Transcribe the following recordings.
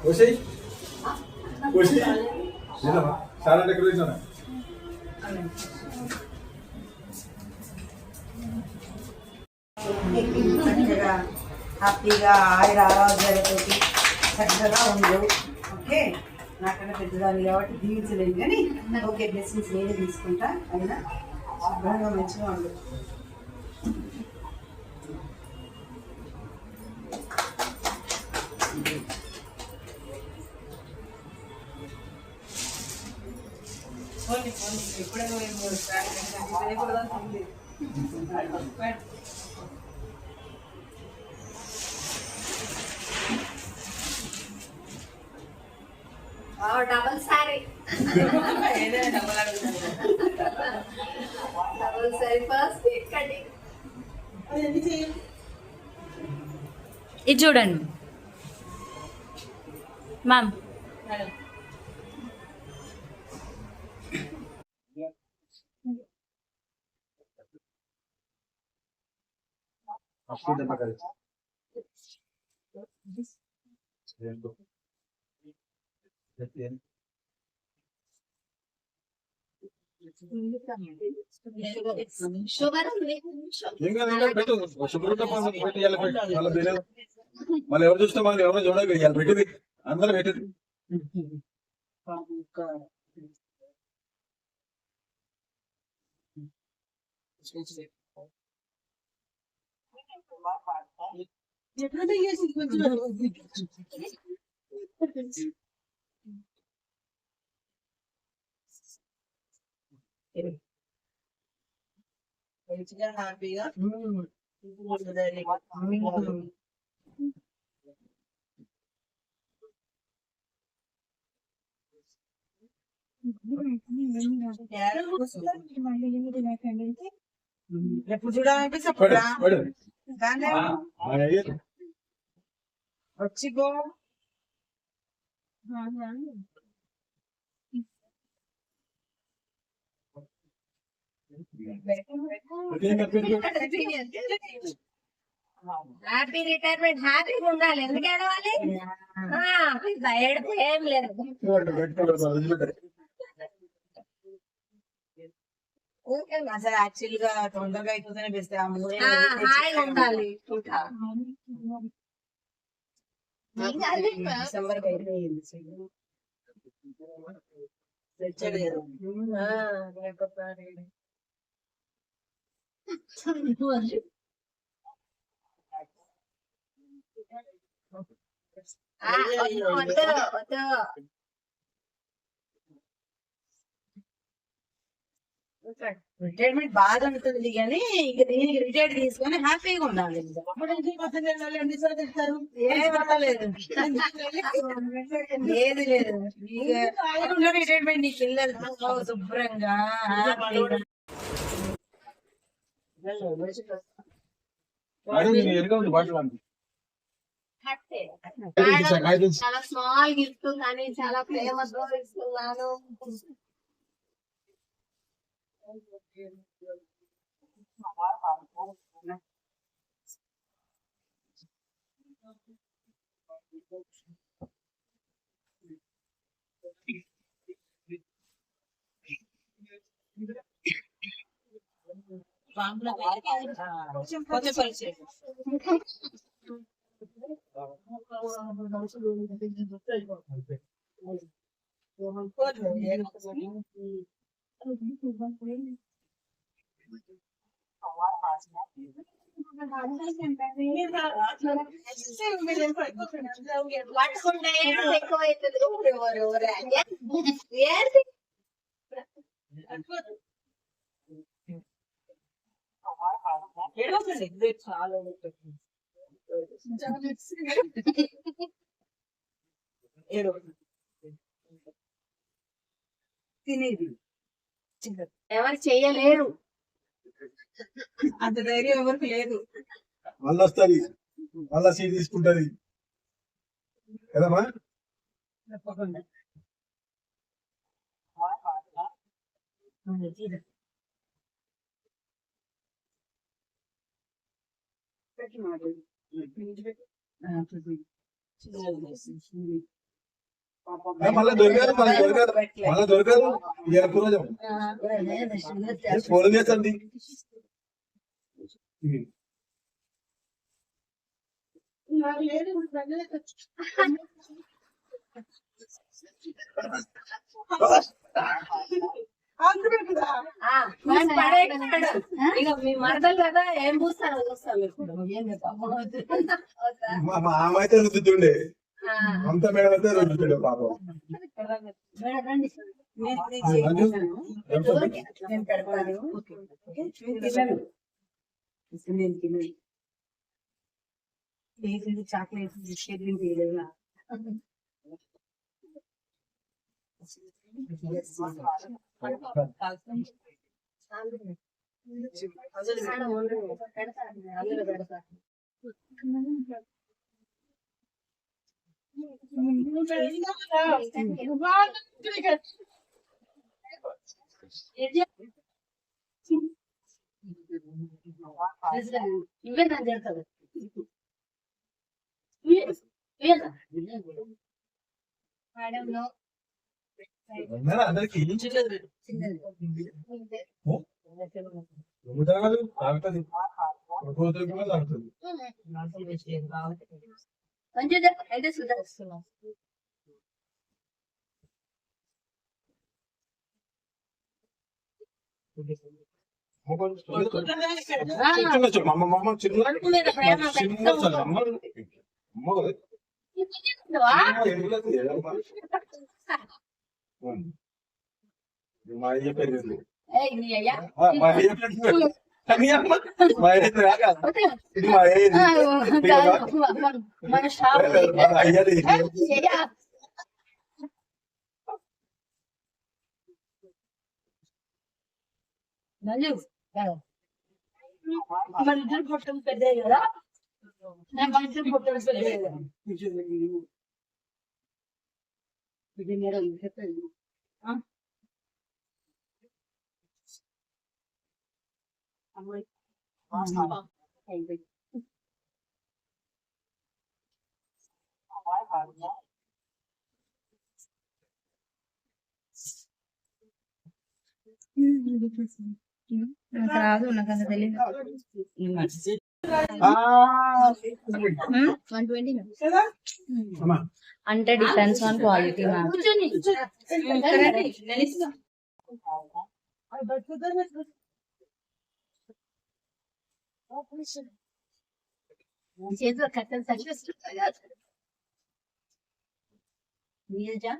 వచ్చేయి వచ్చి చాలా డెకరేషన్ చక్కగా హ్యాపీగా ఆయుర ఆరోగ్యాలతో చక్కగా ఉండవు. ఓకే, నాకన్నా పెద్దదాన్ని కాబట్టి దీవించలేదు కానీ ఓకే, బ్లెస్సింగ్స్ నేనే తీసుకుంటా. అయినా శుభ్రంగా మంచిగా ఉండదు. ఎప్పుడైనా double sorry double sorry first cutting ఇది చూడండి మ్యామ్. మళ్ళీ ఎవరు చూస్తే మళ్ళీ ఎవరో చూడగా ఇవాళ పెట్టింది అందరూ పెట్టింది. మంచిగా హ్యాపీగా ఎప్పుడు చూడాలనిపిస్తుంది వచ్చిగో హ్యాపీ రిటైర్మెంట్. హ్యాపీగా ఉండాలి. ఎందుకు ఏడవాలి? ఏడుపు ఏం లేదు. అసలు యాక్చువల్ గా తొందరగా అయిపోతేనే బెస్ట్. హాయిగా ఉండాలి. డిసెంబర్ అయిపోయింది. తెచ్చలేదు రిటైర్మెంట్ బాగా ఉంటుంది కానీ ఇక దీనికి రిటైర్డ్ తీసుకొని హ్యాపీగా ఉండాలి. ఏది లేదు రిటైర్మెంట్ నీ పిల్లలతో శుభ్రంగా హ్యాపీగా చాలా స్మాల్ గిఫ్ట్ కానీ చాలా ప్రేమతో ఇస్తున్నాను. కొంచెం పరిచయం పట్టుకుంటే ఎక్కువ అవుతుంది. తినేది ఎవరు చెయ్యలేరు. అంత ధైర్యం ఎవరికి లేదు. మళ్ళీ వస్తుంది, మళ్ళా సీట్ తీసుకుంటది కదమ్మా. తప్పకుండా మళ్ళీ దొరకదు మళ్ళీ దొరకదు ఇవాళ పూర్వజం ఫోన్ చేస్తుంది ఇక మీ మరదలు కదా ఏం పూస్తారో చూస్తాం ఇప్పుడు మా ఆమె అయితే రుద్దుతుండే అంత మేడం అయితే రుద్దుతుండే పాపం నేను పెడతాను. నేను తినను. వేసింది చాక్లెట్ బిస్కెట్ తీయలేదా? ఇవే నాకు జరుగుతుంది అందరికి తాగుతుంది మంచిగా అయితే సుధారిస్తున్నాం మన షాప్ మన ఇద్దరు పొట్టలు పెద్దాయి కదా మన ఇద్దరు పొట్టలు పెద్దాయి కదా ఇది మేడం చెప్పండి నాకు రాదు, నాకు అంత తెలియదు. 120 అంటే డిపెండ్స్ ఆన్ క్వాలిటీ మ్యామ్. చేతిలో కట్టలు సరిచేస్తుంటా నీజా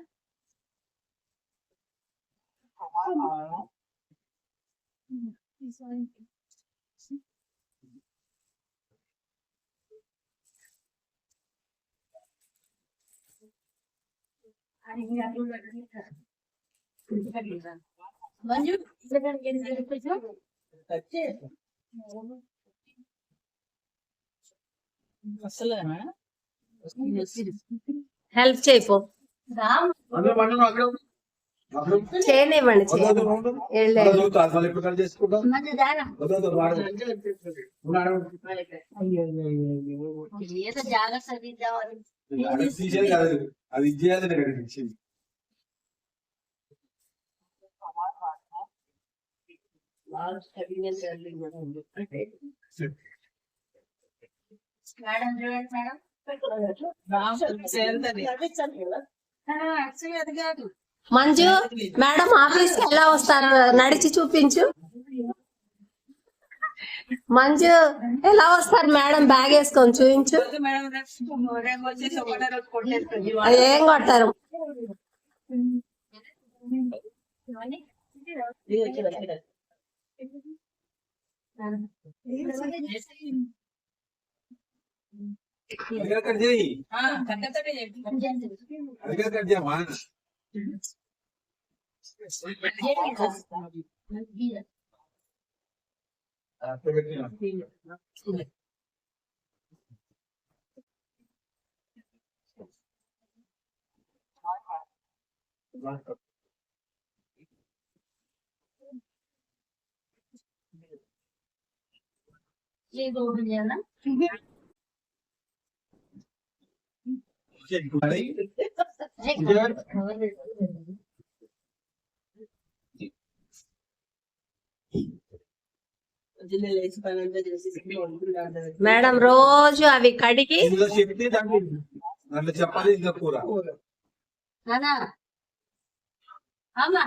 మంజు హెల్ప్ చేయపో, చేయనివ్వండి. ఏదో జాగ్రత్త తీద్దామని అది ఇచ్చేయాలి మేడం చూడండి మేడం మంజు మేడం ఆఫీస్ కి ఎలా వస్తారు నడిచి చూపించు. మంజు ఎలా వస్తారు మేడం బ్యాగ్ వేసుకొని చూపించు. ఏం కొట్టారు కట్ చేయి కట్ చేయమా మేడం రోజు అవి కడిగి ఇందులో శక్తి దాంట్లో చెప్పాలి ఇంకా కూర. నానా అమ్మా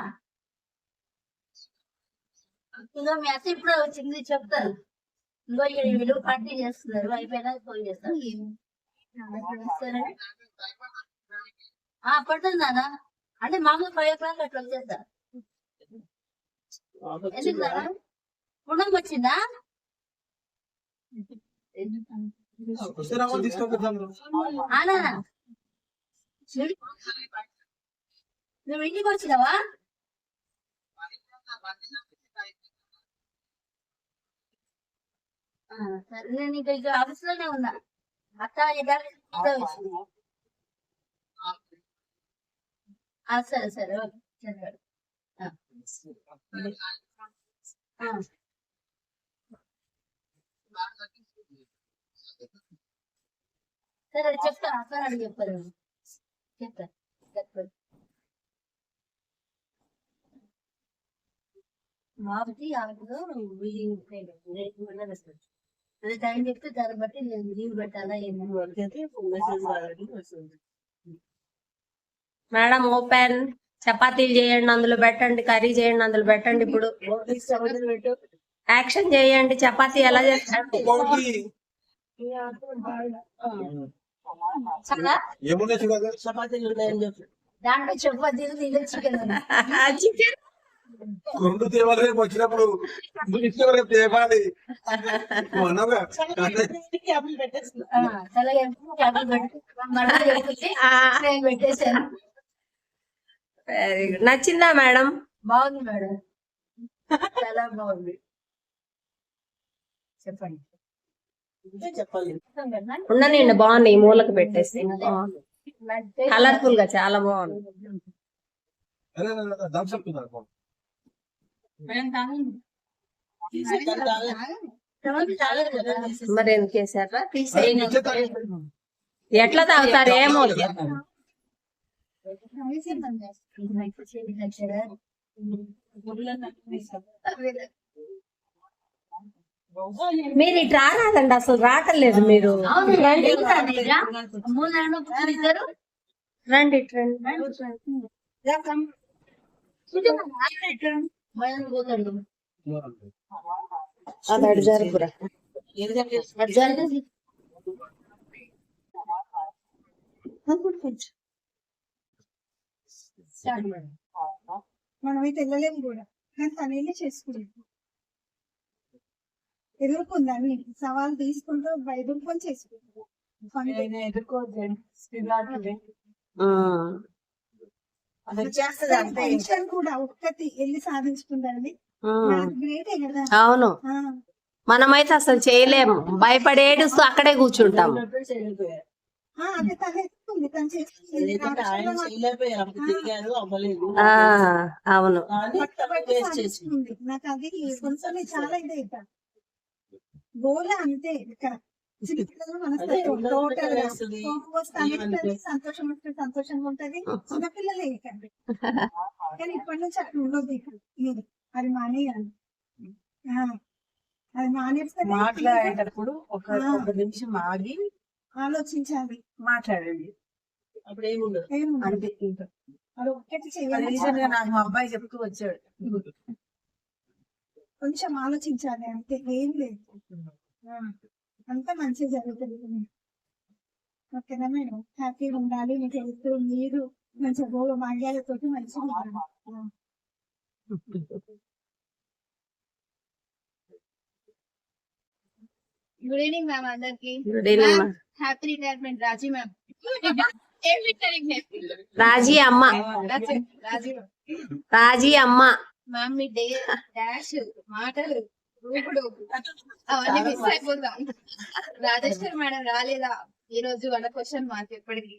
ఇదో మీ అత్త ఇప్పుడు వచ్చింది చెప్తారు. ఇంకో వీళ్ళు పార్టీ చేస్తున్నారు, అయిపోయినా ఫోన్ చేస్తారు. పడుతుంది నానా, అంటే మామూలు 5 o'clock అట్లా వచ్చేస్తా. ఎందుకు నానా పుణ్యం వచ్చిందా? వస్తే రావాలి తీసుకుంటాం. నానా నువ్వు ఇంటికి వచ్చినావా? సరే, నేను ఇక ఆఫీస్ లోనే ఉన్నా. అత్త సరే సరే సరే చెప్తా. అక్క అని చెప్పారు, చెప్తా. మాపతి ఆమెకు అదే టైం చెప్తే దాన్ని బట్టి నేను లీవ్ పెట్టాలా ఏమో. మేడం ఓపెన్ చపాతీలు చేయండి, అందులో పెట్టండి. కర్రీ చేయండి, అందులో పెట్టండి. ఇప్పుడు యాక్షన్ చేయండి. చపాతీ ఎలా చేస్తారు? చాలా ఏమున్నాయి చూడగా చపాతీలు ఉన్నాయని చెప్పి దాంట్లో చపాతీలు దీంట్లో చికెన్ చికెన్ రెండు తేవాలి. రేపు వచ్చినప్పుడు రేపు తేవాలి. పెట్టేసాను. Very good. నచ్చిందా మేడం? బాగుంది మేడం, చాలా బాగుంది. చెప్పండి. ఉండనండి, బాగుంది. ఈ మూలకు పెట్టేసి కలర్ఫుల్ గా చాలా బాగుంది. మరి ఎందుకు వేసారా? ఎట్లా తాగుతారు? ఏమో మీరు ఇటు రారాదండి, అసలు రావట్లేదు. మీరు రండి ఇటు రండి. అది అడు జరుగురా. మనమైతే వెళ్ళలేము కూడా, కానీ తనేనే చేసుకున్నాం. ఎదుర్కొందని సవాల్ తీసుకుంటూ ఎదుర్కొని చేసుకుంటాం. టెన్షన్ కూడా ఒక్కటి వెళ్ళి సాధించుకుంటారని గ్రేటే కదా. అవును, మనమైతే అసలు చేయలేము. భయపడి ఏడుస్తూ అక్కడే కూర్చుంటాం. అదే తను ఎత్తుకుంది, తను చేస్తుంది. అవును, నాకు అది కొంచెం చాలా ఇదైతా గోలా అంతే. ఇక్కడ చిన్నపిల్లలు మనస్తత్వం టోటల్ గా సంతోషం వస్తే సంతోషంగా ఉంటది. చిన్నపిల్లలే ఇక్కడ, కానీ ఇప్పటి నుంచి అక్కడ ఉండదు. ఇక్కడ అది మానేయాలి. అది మానేస్తే మాట్లాడేటప్పుడు ఒక నిమిషం ఆగి ఆలోచించాలి, మాట్లాడండి. అప్పుడు ఏముండదు అంటే అది ఒక్కటి చేయాలి. రీసెంట్ గా నాకు మా అబ్బాయి చెప్తూ వచ్చాడు, కొంచెం ఆలోచించాలి అంతే, ఏం లేదు. అంతా మంచిగా జరుగుతుంది. ఓకేనా మేడం? హ్యాపీగా ఉండాలి. మీకు హెల్త్, మీరు మంచిగా భోగ భాగ్యాలతో మంచిగా ఉండాలి. గుడ్ ఈవినింగ్ మ్యామ్ అందరికి. Good evening. హ్యాపీ రిటైర్మెంట్ రాజీ మ్యామ్. రాజీ అమ్మ, రాజీ అమ్మ. మ్యామ్ మీ డే డాష్ మాటలు రూపుడు అవన్నీ మిస్ అయిపోతాం. రాజేశ్వర్ మేడం రాలేదా ఈ రోజు అన్న క్వశ్చన్ మాకు ఎప్పటికి.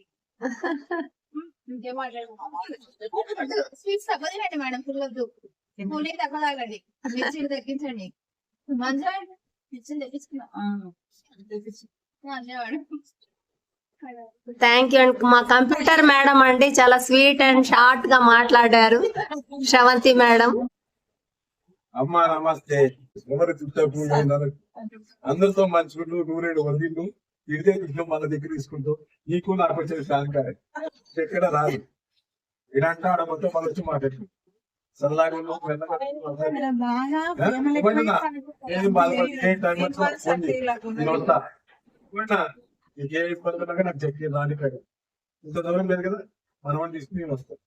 ఇంకేం మాట్లాడు. స్వీట్స్ తగ్గదండి మేడం, ఫుల్ వద్దు. పూలే తగ్గలాగండి, మిర్చిలు తగ్గించండి. మంచిగా మిర్చిలు తెప్పించుకున్నాం. థ్యాంక్ యూ అండి. మా కంప్యూటర్ మేడం అండి చాలా స్వీట్ అండ్ షార్ట్ గా మాట్లాడారు. శ్రవంతి మేడం. అమ్మా నమస్తే. ఎవరు చుట్టూ అందరితో మంచుకుంటూ నూరేడు వందింటూ ఇదే విషయం మన దగ్గర తీసుకుంటూ నీకు నాకు వచ్చే సహకారం ఎక్కడ రాదు. ఇలాంటి ఆడ మొత్తం మన వచ్చి మాట్లాడు సరదాగా ఏం బాధపడి ఏ టైం వచ్చినా ఫోన్ చేయి. నేను వస్తా. నీకే ఇబ్బంది ఉన్నాక నాకు చెప్పి రాని కాదు. ఇంత దూరం లేదు కదా, మనం తీసుకుని నేను వస్తాను.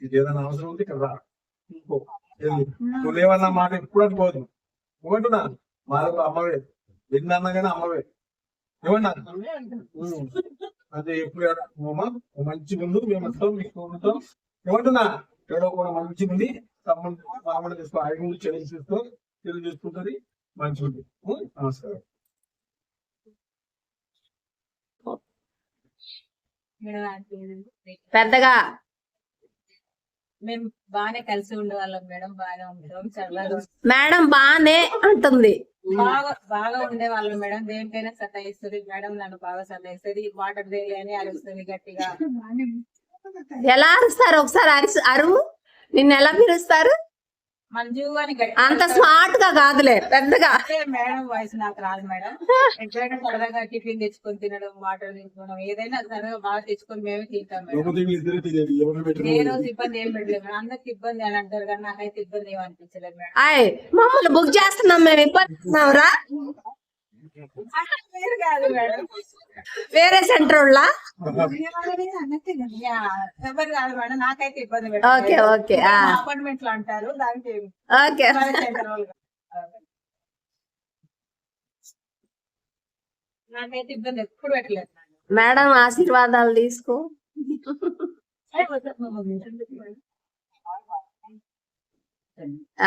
నీకు ఏదైనా అవసరం ఉంటే ఇక్కడ రా. ఇంకో నువ్వు లేవన్న మాట ఎప్పుడు అనుకోవద్దు. ఏమంటున్నా మాకు అమ్మవే విన్నా కానీ అమ్మవే ఏమన్నా అదే ఎప్పుడు మంచి ముందు మేము వస్తాం మీకు ఉంటాం. ఏమంటున్నా ఏడో కూడా మంచి ఉంది తమ్ముడు తీసుకో ఐదు ముందు చెల్లి చూసుకో చెల్లి చూసుకుంటుంది మంచి ఉంది. నమస్కారం. పెద్దగా మేము బాగానే కలిసి ఉండేవాళ్ళం మేడం. బాగా ఉంటాం చల్లగా మేడం బానే అంటుంది. బాగా ఉండేవాళ్ళం మేడం. దేనికైనా సతాయిస్తుంది మేడం. నన్ను బాగా సతాయిస్తుంది. వాటర్ దేలి అని అరుస్తుంది గట్టిగా. ఎలా అరుస్తారు ఒకసారి అరువు. నిన్ను ఎలా పిలుస్తారు? మంజు అని గట్టి అంత స్మార్ట్ గా కాదులే పెద్దగా. మేడం వాయిస్ నాకు రాదు మేడం. ఎట్లయినా సరదాగా టిఫిన్ తెచ్చుకొని తినడం, వాటర్ తీసుకోవడం, ఏదైనా సరదాగా బాగా తెచ్చుకొని మేమే తింటాం మేడం. ఏ రోజు ఇబ్బంది ఏం పెట్టలేదు మేడం. అందరికి ఇబ్బంది అని అంటారు కానీ నాకైతే ఇబ్బంది ఏమనిపించలేదు మేడం. అయ్ మమ్మల్ని బుక్ చేస్తున్నాం మేము ఇబ్బంది రా. కాదు మేడం, వేరే సెంటర్ వాళ్ళ అన్నట్టే కదా. ఎవరు కాదు మేడం. నాకైతే ఇబ్బంది ఓకే ఓకే అపార్ట్మెంట్ లో అంటారు దానికి ఓకే. నాకైతే ఇబ్బంది ఎప్పుడు పెట్టలేదు మేడం ఆశీర్వాదాలు తీసుకో.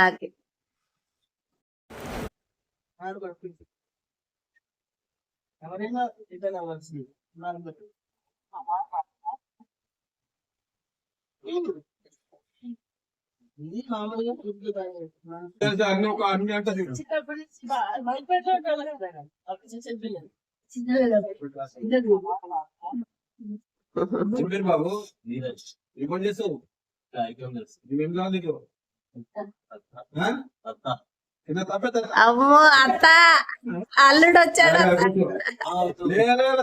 ఓకే. ఎవరైనా ఇతను అవ్వాల్సింది అన్ని ఒక అన్ని అంటే చెప్పారు బాబు ఏ పని చేస్తావు? నువ్వేం కావాలి నీకు? అమ్మో అత్త అల్లుడు వచ్చాడు.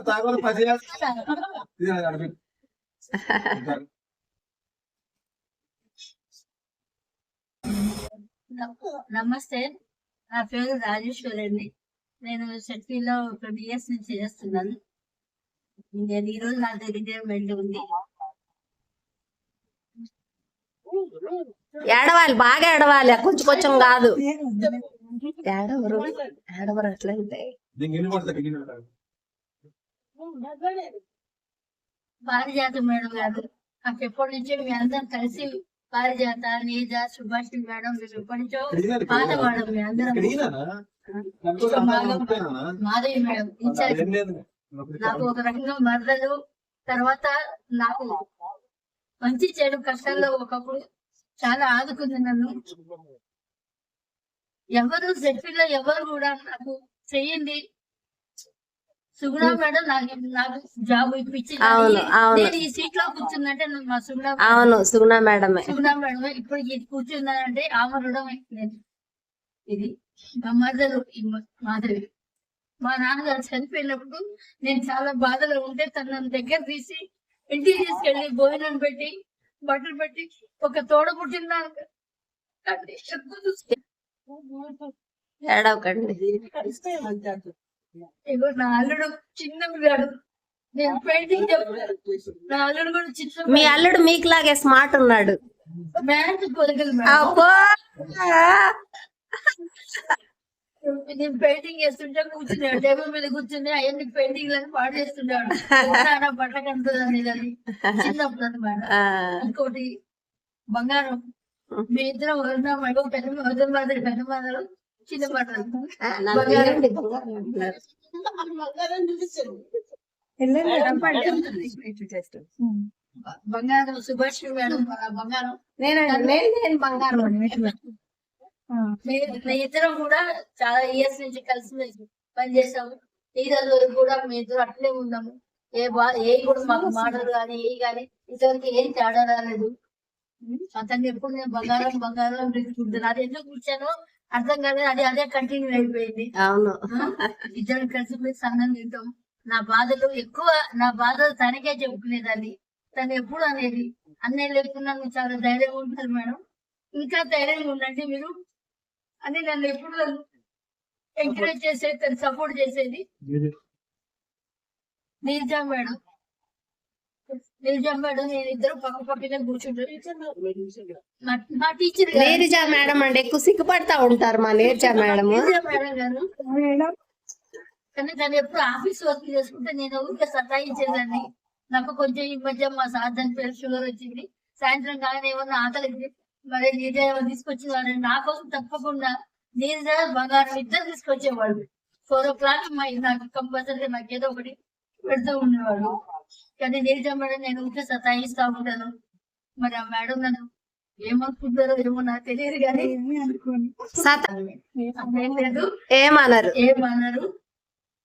తాగలు పది నమస్తే, నా పేరు రాజేశ్వరి అండి. నేను షెట్టిలో 20 years నుంచి చేస్తున్నాను. నేను ఈ రోజు నా రిటైర్మెంట్ ఉంది. ఏడవాలి బాగా ఏడవాలి, కొంచెం కొంచెం కాదు. ఏడవరు ఏడవరు అట్లయితే. పారిజాత మేడం గారు నాకు ఎప్పటి నుంచో మీ అందరం కలిసి పారిజాత, నీజ, సుభాష్ మేడం మేము ఎప్పటి నుంచో పాతవాడం. మీ అందరం మాధవి మేడం ఇన్ఛార్జ్. నాకు ఒక రకంగా మరదలు. తర్వాత నాకు మంచి చెడు కష్టాల్లో ఒకప్పుడు చాలా ఆదుకుంది నన్ను. ఎవరు సెట్ఫీలో ఎవరు కూడా నాకు చెయ్యండి సుగుణ మేడం నాకు జాబ్ ఇప్పించి నేను ఈ సీట్ లో కూర్చుందంటే మా సుగుణ మేడమే. సుగుణ మేడమే ఇప్పుడు కూర్చున్నానంటే ఆమె రుణమే. ఇది మా మరదలు మాధవి. మా నాన్నగారు చనిపోయినప్పుడు నేను చాలా బాధలో ఉంటే తను నన్ను దగ్గర తీసి ఇంటికి తీసుకెళ్లి భోజనం పెట్టి బట్టలు పెట్టి ఒక తోడ పుట్టిన ఏడవకండి. నా అల్లుడు చిన్న పిల్లాడు. నేను పెయింటింగ్ నా అల్లుడు కూడా చిన్న. మీ అల్లుడు మీకులాగే స్మార్ట్ ఉన్నాడు. మ్యాథ్ కొలగలు. నేను పెయింటింగ్ చేస్తుంటే కూర్చున్నాడు టేబుల్ మీద కూర్చుని అవన్నీ పెయింటింగ్ లను పాడు చేస్తుంటాడు. బట్టలు కనుకుందని చిన్నప్పుడు అనమాట. ఇంకోటి బంగారం. మీ ఇద్దరం వదిలినామో పెద్ద వదిలి మాదిరి పెద్ద మాదలు చిన్న బట్టలు బంగారం. సుభాష్ మేడం బంగారం. నేను బంగారం. మీ ఇద్దరం కూడా చాలా ఇయర్స్ నుంచి కలిసి పనిచేసాము. ఈ రోజు వరకు కూడా మీ ఇద్దరు అట్లే ఉన్నాము. ఏ కూడా మాకు మాటలు కానీ ఏ కానీ ఇతనికి ఏం తేడా రాలేదు. అతన్ని ఎప్పుడు నేను బంగారం బంగారం తీసుకుంటాను. అది ఎందుకు కూర్చానో అర్థం కాలేదు. అదే కంటిన్యూ అయిపోయింది. అవును. ఇద్దరు కలిసి సంఘం తింటాం. నా బాధలు తనకే చెప్పుకునేదాన్ని. తను ఎప్పుడు అనేది అన్నయ్య లేకుండా నువ్వు చాలా ధైర్యంగా ఉంటారు మేడం, ఇంకా ధైర్యంగా ఉండండి మీరు అని నన్ను ఎప్పుడు ఎంకరేజ్ చేసేది, తను సపోర్ట్ చేసేది. నీరజా మేడం నేను ఇద్దరు పక్క పక్కనే కూర్చుంటారు. మా టీచర్ నీరజా మేడం అంటే ఎక్కువ సిగ్గుపడతా ఉంటారు మా నీరజా మేడం. మేడం గారు. కానీ తను ఎప్పుడు ఆఫీస్ వర్క్ చేసుకుంటే నేను ఊరికే సతాయించేదాన్ని. నాకు కొంచెం ఈ మధ్య మా సాధన పేరు షుగర్ వచ్చింది. సాయంత్రం కానీ ఏమన్నా ఆకలికి మరి నీరజా తీసుకొచ్చి వాడు నా కోసం తప్పకుండా నీరజా బంగారం ఇద్దరు తీసుకొచ్చేవాడు. 4 o'clock నాకు కంపల్సరీగా నాకు ఏదో ఒకటి పెడుతూ ఉండేవాడు. కానీ నీరజా మేడం నేను ఊరికే సతాయిస్తా ఉంటాను. మరి ఆ మేడం నన్ను ఏమనుకుంటారో ఏమో నాకు తెలియదు కానీ ఏమన్నారు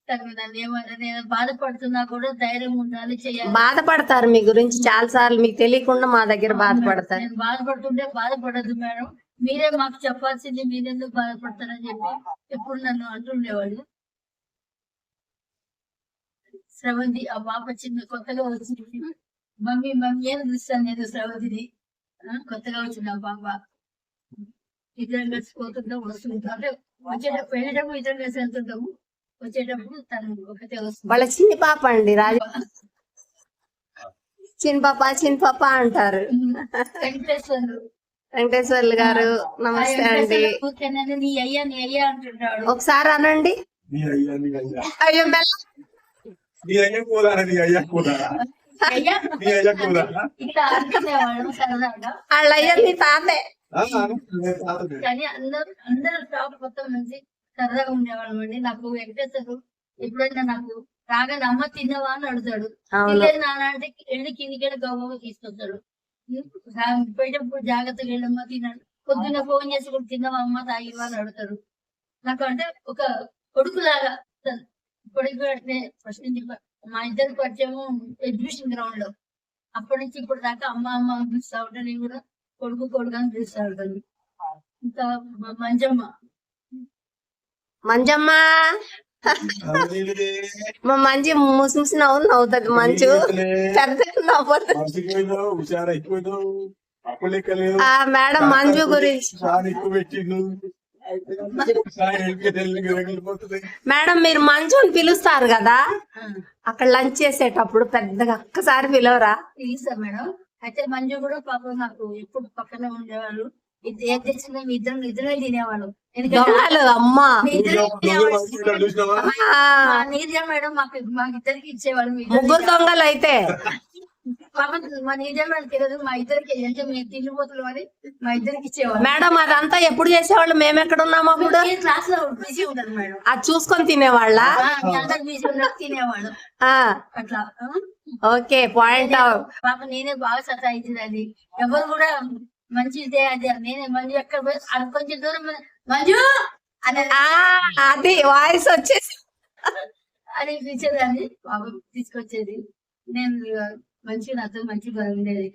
తను నన్ను ఏమన్నారు. నేను బాధపడుతున్నా కూడా ధైర్యం ఉండాలి, చేయాలి. బాధపడతారు మీ గురించి చాలా సార్లు, మీకు తెలియకుండా మా దగ్గర బాధపడతారు. నేను బాధపడుతుంటే బాధపడద్దు మేడం, మీరే మాకు చెప్పాల్సింది, మీరెందుకు బాధపడతారని చెప్పి ఎప్పుడు నన్ను అంటుండేవాడు. శ్రవంతి ఆ పాప చిన్న కొత్తగా వచ్చింది. మమ్మీ అని పిలుస్తాను నేను శ్రవంతిని. కొత్తగా వచ్చింది ఆ పాప. ఇద్దరం కలిసి పోతుంటాం, వస్తుంటాం. అంటే వచ్చేటప్పుడు వెళ్ళేటప్పుడు ఇద్దరం కలిసి వెళ్తుంటాము, వచ్చేటప్పుడు తను ఒకటే వస్తుంది. వాళ్ళ చిన్ని పాప అండి రాజు. చిన్న పాప అంటారు. వెంకటేశ్వర్లు గారు నమస్తే అండి. నీ అయ్యా అంటుంటాడు. ఒకసారి అనండి. అయ్యో ఇట్లా అనుకునేవాడు సరదాగా. వాళ్ళ అయ్యండి తాతే. కానీ అందరూ స్టాఫ్ మొత్తం నుంచి సరదాగా ఉండేవాళ్ళం అండి. నాకు వెంకటేశ్వరు ఎప్పుడైనా నాకు రాగానే అమ్మ తిన్నవా అని అడుగుతాడు. తినలేదు నాన్న అంటే వెళ్ళి కిందికెళ్ళి గౌరవంగా తీసుకొస్తాడు. పోయేటప్పుడు జాగ్రత్తగా వెళ్ళమ్మా తిన్నాడు. పొద్దున్న ఫోన్ చేసి కూడా తిన్నవా అమ్మ తాగివా అని అడుగుతాడు. నాకు అంటే ఒక కొడుకులాగా. ఇప్పుడు ఫస్ట్ నుంచి మా ఇద్దరు పరిచయం ఎగ్జిబిషన్ గ్రౌండ్ లో. అప్పటి నుంచి ఇప్పుడు దాకా అమ్మ అని పిలుస్తా ఉంటాను. నేను కూడా కొడుకు అని పిలుస్తా ఉంటాను. ఇంకా మంజమ్మ మా మంచి ముసి నవ్వుతుంది. మంచు మేడం మంజు గురించి. మేడం మీరు మంజు అని పిలుస్తారు కదా, అక్కడ లంచ్ చేసేటప్పుడు పెద్దగా ఒక్కసారి పిలవరా? పిలుస్తా మేడం. అయితే మంజు కూడా పాపం నాకు ఎప్పుడు పక్కనే ఉండేవాళ్ళు. ఏం తెచ్చినా ఇద్దరే తినేవాళ్ళు. అమ్మా నీరజా మేడం మాకు ఇద్దరికి ఇచ్చేవాళ్ళు. ముగ్గురు దొంగలు అయితే పాపం మా నీరజా మేడం తెలియదు, మా ఇద్దరికి అంటే మేము తిండిపోతులు అని మా ఇద్దరికి ఇచ్చేవాళ్ళు. మేడం అదంతా ఎప్పుడు చేసేవాళ్ళు? మేము ఎక్కడ ఉన్నాము అప్పుడు? క్లాస్ లో బిజీ ఉండదు మేడం, అది చూసుకొని తినేవాళ్ళ. అందరు బిజీ ఉండదు, తినేవాళ్ళు అట్లా. Okay point. పాప నేనే బాగా సతాయించింది. ఎవరు కూడా మంచిదే అది నేనే మంజు ఎక్కడ పోయి అది కొంచెం దూరం మంజు అది వాయిస్ వచ్చేసి అని పిలిచేదాన్ని. బాబు తీసుకొచ్చేది. నేను మంచిగా నాతో మంచిగా ఉండేది.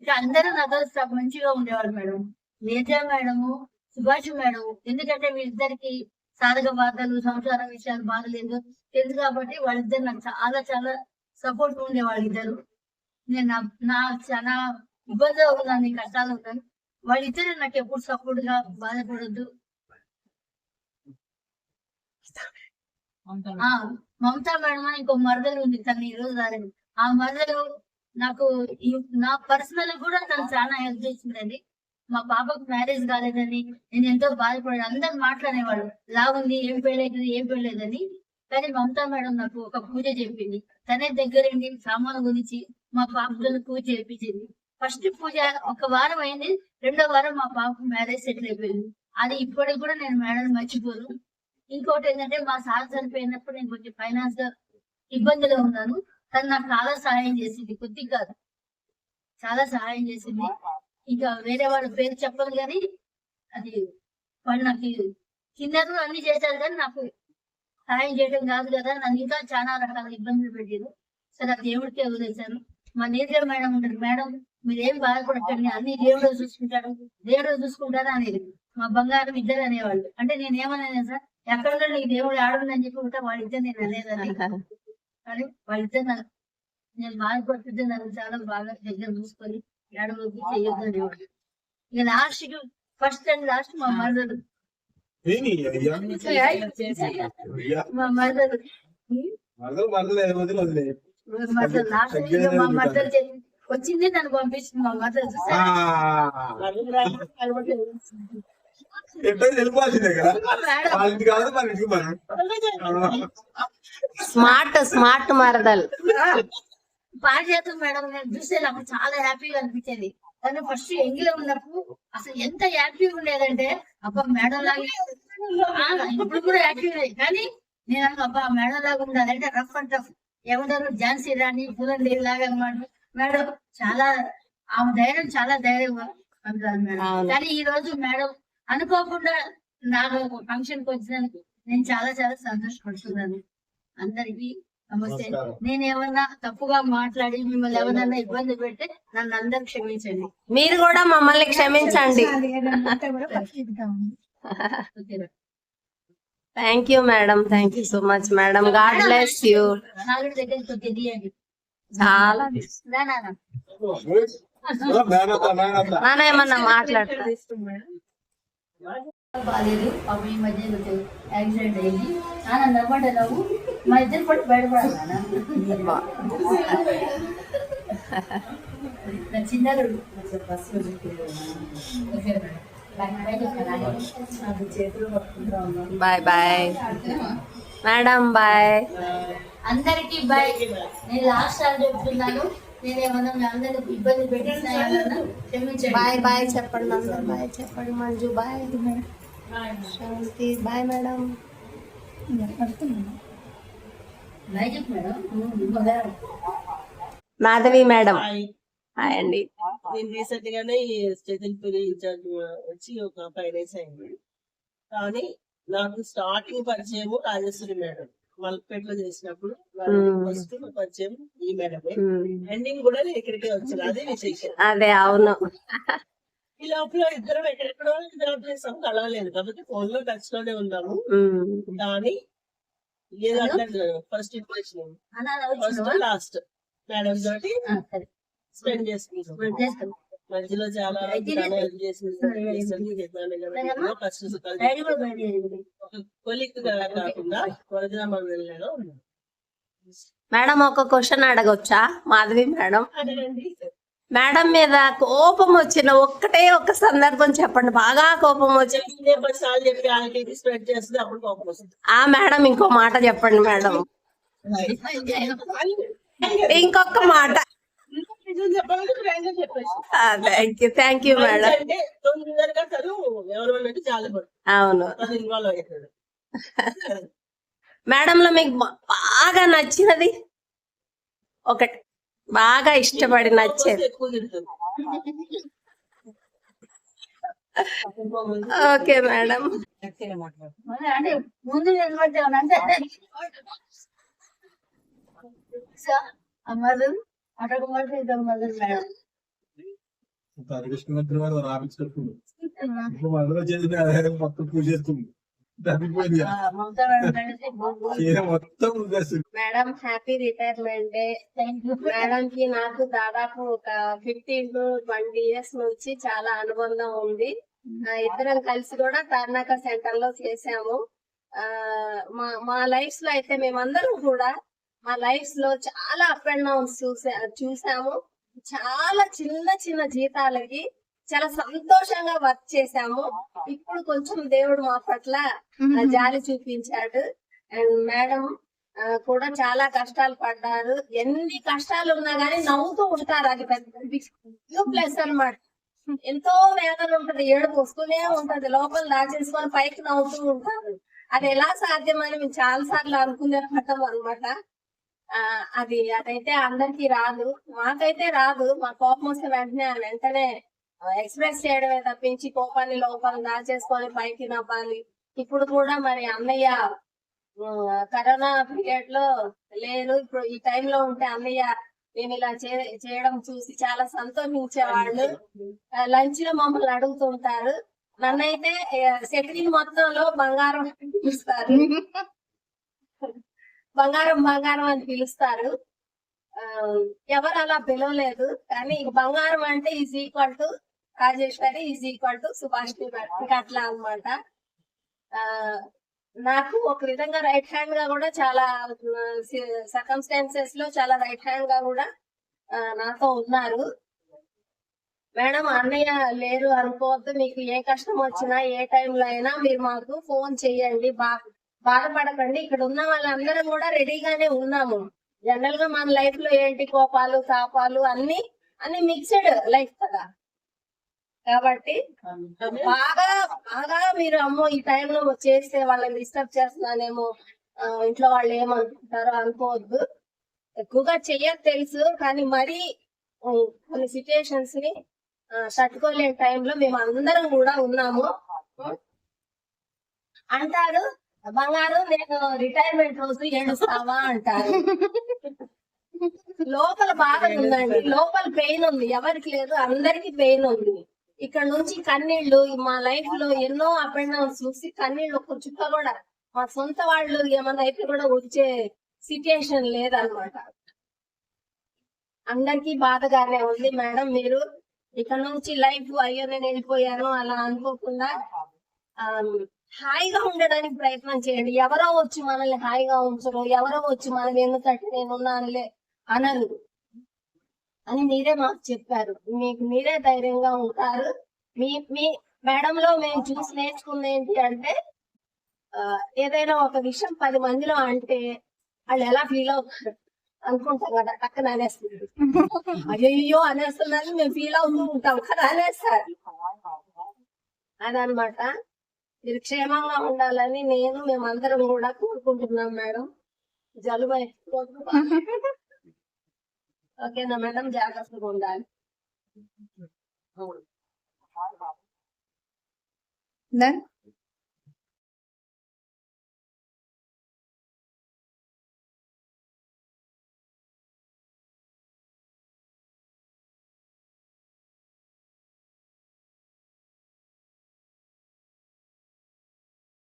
ఇక అందరూ నాతో మంచిగా ఉండేవాళ్ళు madam. Neeraja madam, Subhash madam. ఎందుకంటే వీళ్ళిద్దరికి సాధక బాధలు, సంసార విషయాలు బాధలేదు తెలుసు కాబట్టి వాళ్ళిద్దరు నాకు చాలా చాలా సపోర్ట్ ఉండేవాళ్ళు ఇద్దరు. నేను నా చాలా ఇబ్బందిగా ఉన్నాను, కష్టాలు ఉన్నాను. వాళ్ళిద్దరు నాకు ఎప్పుడు సపోర్ట్ గా బాధపడద్దు. మమతా మేడం అని ఇంకో మరదలు ఉంది, తను ఈ రోజు రాలేదు. ఆ మరదలు నాకు నా పర్సనల్ కూడా తను చాలా హెల్ప్ చేసిందండి. మా పాపకు మ్యారేజ్ కాలేదని నేను ఎంతో బాధపడాను. అందరు మాట్లాడేవాళ్ళు లాగుంది, ఏం పెళ్ళలేదని. కానీ మమతా మేడం నాకు ఒక పూజ చెప్పింది. తనే దగ్గరండి సామాను గురించి మా పాపతో పూజ చేయించింది. ఫస్ట్ పూజ ఒక వారం అయింది, 2వ వారం మా పాపకు మ్యారేజ్ సెటిల్ అయిపోయింది. అది ఇప్పటికి కూడా నేను మేడం మర్చిపోను. ఇంకోటి ఏంటంటే మా సార్ చనిపోయినప్పుడు నేను కొంచెం ఫైనాన్స్ గా ఇబ్బందిలో ఉన్నాను. తను నాకు చాలా సహాయం చేసింది, కొద్దిగా కాదు చాలా సహాయం చేసింది. ఇంకా వేరే వాళ్ళ పేరు చెప్పదు కానీ అది వాళ్ళు నాకు తిన్నారు అన్ని చేశారు కానీ నాకు సహాయం చేయడం కాదు కదా. నన్ను ఇంకా చాలా రకాల ఇబ్బందులు పెట్టారు. సరే ఆ దేవుడికే వదిలేశాను. మా నీతిగా మేడం ఉంటుంది, మేడం మీరేం బాధపడకండి, అన్ని దేవుడు చూసుకుంటాడు, దేవుడు చూసుకుంటాడు అనేది. మా బంగారం ఇద్దరు అనేవాళ్ళు. అంటే నేను ఏమన్నా సార్, ఎక్కడ ఈ దేవుడు ఆడుందని చెప్పి ఉంటా, వాళ్ళిద్దరు నేను అనేదని. కానీ వాళ్ళిద్దరు నేను బాధపడుతుంటే నన్ను చాలా బాగా దగ్గర చూసుకొని ఏడవకి చెయ్యొద్దు అనేవాళ్ళు. ఇక లాస్ట్ కి ఫస్ట్ అండ్ లాస్ట్ మా మరదలు ఏని అయ్యా మా మరదలు వదిలే మరదలు లాస్ట్ మా మరదలు వచ్చింది, నన్ను పంపించింది మా మరదలు. ఎట్లా వెళ్ళిపోవాల్సిందే కదా, వాళ్ళ ఇంటికి కాదు మన ఇంటికి మనం. స్మార్ట్ మరదలు. పారిజాతం మేడం నేను చూస్తే నాకు చాలా హ్యాపీగా అనిపించేది. కానీ ఫస్ట్ ఎంగిలో ఉన్నప్పుడు అసలు ఎంత యాక్టివ్ ఉండేదంటే, అబ్బా మేడం లాగా ఇప్పుడు కూడా యాక్టివ్. కానీ నేను అబ్బా మేడం లాగా ఉండాలి అంటే రఫ్ అండ్ టఫ్ ఏమంటారు, ఝాన్సీ రాణి పూలందేవి లాగా అనమాట. మేడం చాలా ఆమె ధైర్యం, చాలా ధైర్యంగా అంటారు మేడం. కానీ ఈ రోజు మేడం అనుకోకుండా నాకు ఫంక్షన్ కి వచ్చినందుకు నేను చాలా చాలా సంతోషపడుతున్నాను. అందరికి నమస్తే. నేను ఏమన్నా తప్పుగా మాట్లాడి మిమ్మల్ని ఎవరన్నా ఇబ్బంది పెడితే నన్ను అందరు క్షమించండి. మీరు కూడా మమ్మల్ని క్షమించండి. Thank you madam, thank you so much madam. God bless you. నాలుగు దగ్గర తెలియండి చాలా మేనత్త నాన్న ఏమన్నా మాట్లాడుతుంది. బాగాలేదు పాప, ఈ మధ్య యాక్సిడెంట్ అయింది. నాన్న నవ్వండి, నవ్వు మా ఇద్దరు పట్టి బయటపడాలి. నా చిన్నారు బాయ్ బాయ్ మేడం, బాయ్. అందరికి బాయ్. నేను లాస్ట్ సార్ చెప్తున్నాను, నేనేమన్నా మీ అందరికి ఇబ్బంది పెట్టినా క్షమించండి. బాయ్ బాయ్ చెప్పండి అందరు, బాయ్ చెప్పండి. మంజు బాయ్, శాంతి బాయ్ మేడం. బాయ్ చెప్పు మేడం. మాధవి మేడం హాయ్ అండి. నేను రీసెంట్ గానే స్టేజల్పూరి ఇన్ఛార్జ్ వచ్చి ఒక 5 days అయింది. కానీ నాకు స్టార్టింగ్ పరిచయం రాజేశ్వరి మేడం మల్పేటలో చేసినప్పుడు ఫస్ట్ పరిచయం ఈ మేడం. ఎండింగ్ కూడా నేను ఇక్కడికే వచ్చాను, అదే విశేషం. అదే అవును. ఈ లోపల ఇద్దరం ఎక్కడెక్కడో జాబ్ చేసాం, కలవలేదు కాబట్టి ఫోన్ లో టచ్ లోనే ఉన్నాము. కానీ ఏదంటే first impression first last madam తోటి స్పెండ్ చేసుకుంటాం. మధ్యలో చాలా హెల్ప్ చేసింది. కొలిక్ కాకుండా వరదరామ వెళ్ళాను. మేడం ఒక క్వశ్చన్ అడగొచ్చా మాధవి మేడం? అడగండి. మేడం మీద కోపం వచ్చిన ఒక్కటే ఒక సందర్భం చెప్పండి, బాగా కోపం వచ్చి. 10 సార్లు చెప్పి వాళ్ళకి స్ప్రెడ్ చేస్తుంది, అప్పుడు కోపం వస్తుంది. ఆ మేడం ఇంకో మాట చెప్పండి మేడం, ఇంకొక మాట. Thank you madam. అంటే తొందరగా తను ఎవరు అన్నట్టు చాలా అవును తను ఇన్వాల్వ్ అవుతాడు. మేడంలో మీకు బాగా నచ్చినది ఒకటి, బాగా ఇష్టపడి నచ్చేది. ఎక్కువ తిడుతుంది. Okay madam. అంటే ముందు నిలబడ్డాను మదర్ అక్కడ మదర్ మేడం. కృష్ణమంత్రి వారు రాపించుకుంటుంది మొదలు చేసిన మొత్తం పూజ చేస్తుంది, తగ్గిపోయింది మొత్తం madam happy retirement day. Madam కి నాకు దాదాపు ఒక 15 to 20 years నుంచి చాలా అనుబంధం ఉంది. ఇద్దరం కలిసి కూడా తార్నాక సెంటర్ లో చేసాము. మా లైఫ్స్ లో అయితే మేమందరం కూడా మా లైఫ్స్ లో చాలా అప్ అండ్ డౌన్స్ చూసాము. చాలా చిన్న చిన్న జీతాలకి చాలా సంతోషంగా వర్క్ చేసాము. ఇప్పుడు కొంచెం దేవుడు మా పట్ల జాలి చూపించాడు. అండ్ మేడం కూడా చాలా కష్టాలు పడ్డారు. ఎన్ని కష్టాలు ఉన్నా గానీ నవ్వుతూ ఉంటారు. అది పెద్ద ప్లస్ అన్నమాట. ఎంతో వేదన ఉంటది, ఏడుపు వస్తూనే ఉంటది, లోపల దాచేసుకొని పైకి నవ్వుతూ ఉంటారు. అది ఎలా సాధ్యమని మేము చాలా సార్లు అనుకునే పడ్డాం అనమాట. అదైతే అందరికి రాదు, మాకైతే రాదు. మా కోపం వస్తే వెంటనే ఎక్స్ప్రెస్ చేయడమే తప్పించి కోపాన్ని లోపల దాచేసుకొని పైకి నవ్వాలి. ఇప్పుడు కూడా మరి అన్నయ్య కరోనా పీరియడ్ లో లేరు. ఇప్పుడు ఈ టైంలో ఉంటే అన్నయ్య మేము ఇలా చేయడం చూసి చాలా సంతోషించేవాళ్ళు. లంచ్ లో మమ్మల్ని అడుగుతుంటారు. నన్నైతే సెటిల్ మొత్తంలో బంగారం పిలుస్తారు, బంగారం బంగారం అని పిలుస్తారు. ఎవరు అలా పిలవలేదు, కానీ బంగారం అంటే is equal to Rajeshwari, is equal to Subhash ఇంకా అట్లా అన్నమాట. నాకు ఒక విధంగా రైట్ హ్యాండ్ గా కూడా చాలా సర్కమ్స్టాన్సెస్ లో చాలా రైట్ హ్యాండ్ గా కూడా నాతో ఉన్నారు. మేడం అన్నయ్య లేరు అనుకోవద్దు, మీకు ఏ కష్టం వచ్చినా ఏ టైంలో అయినా మీరు మాకు ఫోన్ చెయ్యండి, బాధపడకండి. ఇక్కడ ఉన్న వాళ్ళందరం కూడా రెడీగానే ఉన్నాము. జనరల్ గా మన లైఫ్ లో ఏంటి కోపాలు తాపాలు అన్ని మిక్స్డ్ లైఫ్ కదా, కాబట్టి బాగా బాగా మీరు అమ్మో ఈ టైంలో చేస్తే వాళ్ళని డిస్టర్బ్ చేస్తున్నానేమో, ఇంట్లో వాళ్ళు ఏమనుకుంటారో అనుకోవద్దు. ఎక్కువగా చెయ్యదు తెలుసు, కానీ మరీ కొన్ని సిచ్యుయేషన్స్ ని తట్టుకోలేని టైంలో మేము అందరం కూడా ఉన్నాము. అంటారు బంగారు నేను రిటైర్మెంట్ రోజు ఏడుస్తావా అంటారు. లోపల బాధ ఉందండి, లోపల పెయిన్ ఉంది, ఎవరికి లేదు అందరికి పెయిన్ ఉంది. ఇక్కడ నుంచి కన్నీళ్లు మా లైఫ్ లో ఎన్నో అప్ అండ్ డౌన్స్ చూసి కన్నీళ్లు ఒక్క చుక్క కూడా మా సొంత వాళ్ళు ఏమన్నా అయితే కూడా వచ్చే సిచ్యుయేషన్ లేదనమాట. అందరికీ బాధగానే ఉంది మేడం. మీరు ఇక్కడ నుంచి లైఫ్ అయ్యో నేను వెళ్ళిపోయాను అలా అనుకోకుండా హాయిగా ఉండడానికి ప్రయత్నం చేయండి. ఎవరో వచ్చి మనల్ని హాయిగా ఉంచరు, ఎవరో వచ్చి మనం ఎందుకంటే నేనున్నానులే అనరు అని మీరే మాకు చెప్పారు. మీకు మీరే ధైర్యంగా ఉంటారు. మీ మేడంలో మేము చూసి నేర్చుకుంది ఏంటి అంటే ఏదైనా ఒక విషయం 10 మందిలో అంటే వాళ్ళు ఎలా ఫీల్ అవుతారు అనుకుంటాం కదా, టక్కన అనేస్తుంది. అయ్యో అనేస్తున్నారు మేము ఫీల్ అవుతూ ఉంటాం కదా అనేస్తారు. అదనమాట. మీరు క్షేమంగా ఉండాలని మేమందరం కూడా కోరుకుంటున్నాం మేడం. జలుబు ఓకేనా మేడం, జాగ్రత్తగా ఉండాలి. Done?